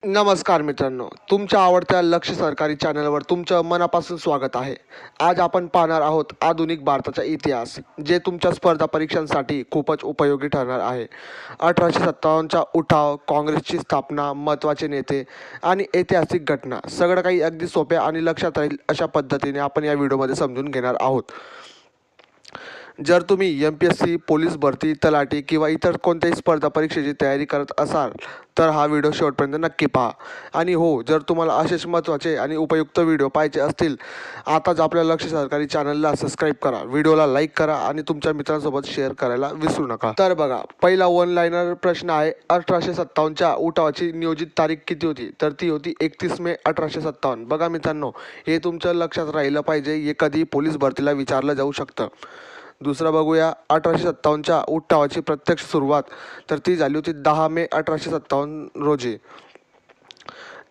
नमस्कार मित्रांनो, तुमच्या आवडत्या लक्ष्य सरकारी चॅनलवर तुमचं मनापासून स्वागत आहे. आज आपण पाहणार आहोत आधुनिक भारताचा इतिहास, जे तुमच्या स्पर्धा परीक्षांसाठी खूपच उपयोगी ठरणार आहे. 1857चा उठाव, काँग्रेसची स्थापना, महत्त्वाचे नेते आणि ऐतिहासिक घटना, सगळं काही अगदी सोप्या आणि लक्षात राहील अशा पद्धतीने आपण या व्हिडिओमध्ये समजून घेणार आहोत. जर तुम्ही MPSC, पोलीस भरती, तलाठी किंवा इतर कोणत्याही स्पर्धा परीक्षेची तयारी करत असाल तर हा व्हिडिओ शेवटपर्यंत नक्की पहा. आणि हो, जर तुम्हाला असेच महत्त्वाचे आणि उपयुक्त व्हिडिओ पाहिजे असतील, आताच आपल्या लक्ष्य सरकारी चॅनलला सबस्क्राईब करा, व्हिडिओला लाईक करा आणि तुमच्या मित्रांसोबत शेअर करायला विसरू नका. तर बघा, पहिला वन लाईनर प्रश्न आहे. 1857च्या उठावाची नियोजित तारीख किती होती? तर ती होती 31 मे 1857. बघा मित्रांनो, हे तुमच्या लक्षात राहिलं पाहिजे, हे कधी पोलीस भरतीला विचारलं जाऊ शकतं. दुसरं बघूया, 1857च्या उठावाची प्रत्यक्ष सुरुवात तर ती झाली होती 10 मे 1857 रोजी.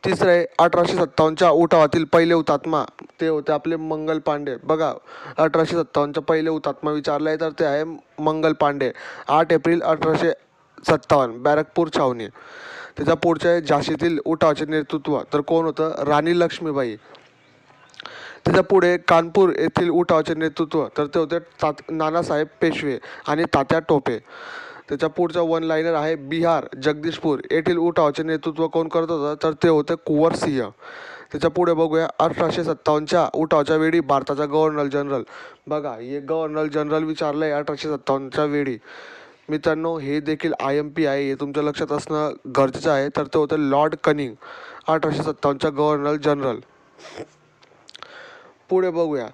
तिसरं आहे, 1857च्या उठावातील पहिले हुतात्मा ते होते आपले मंगल पांडे. बघा, 1857चं पहिले हुतात्मा विचारलं आहे तर ते आहे मंगल पांडे. 8 एप्रिल 1857, बॅरकपूर छावणी. त्याच्या पुढचे आहे झाशीतील उठावाचे नेतृत्व, तर कोण होतं? राणी लक्ष्मीबाई. त्याच्या पुढे कानपूर येथील उठावाचे नेतृत्व तर ते होते नानासाहेब पेशवे आणि तात्या टोपे. त्याच्या पुढचा वन लाईनर आहे, बिहार जगदीशपूर येथील उठावाचे नेतृत्व कोण करत होतं? तर ते होते कुंवर सिंह. त्याच्या पुढे बघूया, 1857च्या उठावाच्या वेळी भारताचा गव्हर्नर जनरल. बघा, हे गव्हर्नर जनरल विचारलं आहे 1857च्या वेळी. मित्रांनो, हे देखील IMP आहे, हे तुमच्या लक्षात असणं गरजेचं आहे. तर ते होते लॉर्ड कनिंग, 1857च्या गव्हर्नर जनरल. पुढे बघूया,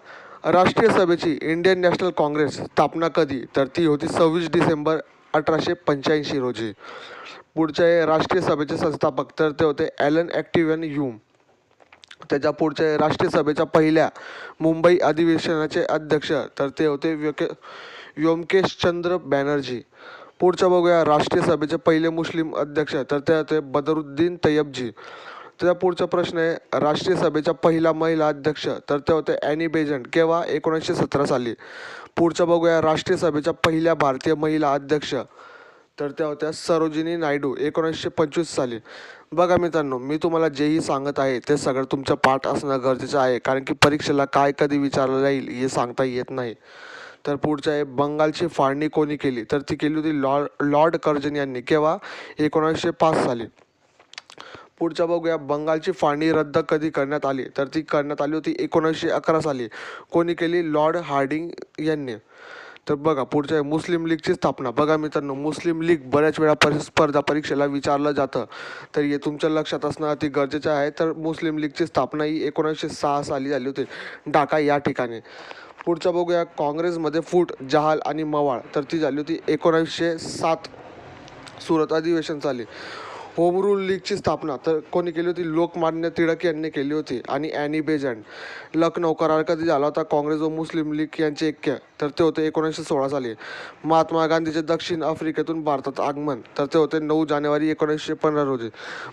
राष्ट्रीय सभेची इंडियन नॅशनल काँग्रेस स्थापना कधी? तर ती होती 26 डिसेंबर 1885 रोजी. पुढचे आहे राष्ट्रीय सभेचे संस्थापक, तर ते होते ॲलन ॲक्टिव्हन ह्यूम. त्याच्या पुढचे राष्ट्रीय सभेच्या पहिल्या मुंबई अधिवेशनाचे अध्यक्ष, तर ते होते व्योमकेशचंद्र बॅनर्जी. पुढचं बघूया, राष्ट्रीय सभेचे पहिले मुस्लिम अध्यक्ष, तर ते होते बदरुद्दीन तय्यबजी. त्याचा पुढचा प्रश्न आहे, राष्ट्रीय सभेच्या पहिला महिला अध्यक्ष, तर ते होते ॲनी बेझंट. केव्हा? 1917 साली. पुढचं बघूया, राष्ट्रीय सभेच्या पहिल्या भारतीय महिला अध्यक्ष, तर त्या होत्या सरोजिनी नायडू, 1925 साली. बघा मित्रांनो, मी तुम्हाला जेही सांगत आहे ते सगळं तुमचं पाठ असणं गरजेचं आहे, कारण की परीक्षेला काय कधी विचारलं जाईल हे सांगता येत नाही. तर पुढचं आहे, बंगालची फाळणी कोणी केली? तर ती केली होती लॉर्ड कर्जन यांनी. केव्हा? 1905 साली. पुढच्या बघूया, बंगालची फाळणी रद्द कधी करण्यात आली? तर ती करण्यात आली होती 1911 साली. कोणी केली? लॉर्ड हार्डिंग यांनी. तर बघा, पुढचं आहे, मुस्लिम लीगची स्थापना. बघा मित्रांनो, मुस्लिम लीग बऱ्याच वेळा स्पर्धा परीक्षेला विचारलं जातं, तर हे तुमच्या लक्षात असणं अति गरजेचं आहे. तर मुस्लिम लीगची स्थापना ही 1906 साली झाली होती, ढाका या ठिकाणी. पुढचं बघूया, काँग्रेसमध्ये फूट, जहाल आणि मवाळ, तर ती झाली होती 1907 सुरत अधिवेशन साली. होम रूल लीगची स्थापना तर कोणी केली होती? लोकमान्य टिळक यांनी केली होती आणि ॲनी बेझंट. लखनौ करार कधी झाला होता? काँग्रेस व मुस्लिम लीग यांचे ऐक्य, तर ते होते 1916 साली. महात्मा गांधीचे दक्षिण आफ्रिकेतून भारतात आगमन, तर ते होते 9 जानेवारी 1915 रोजी.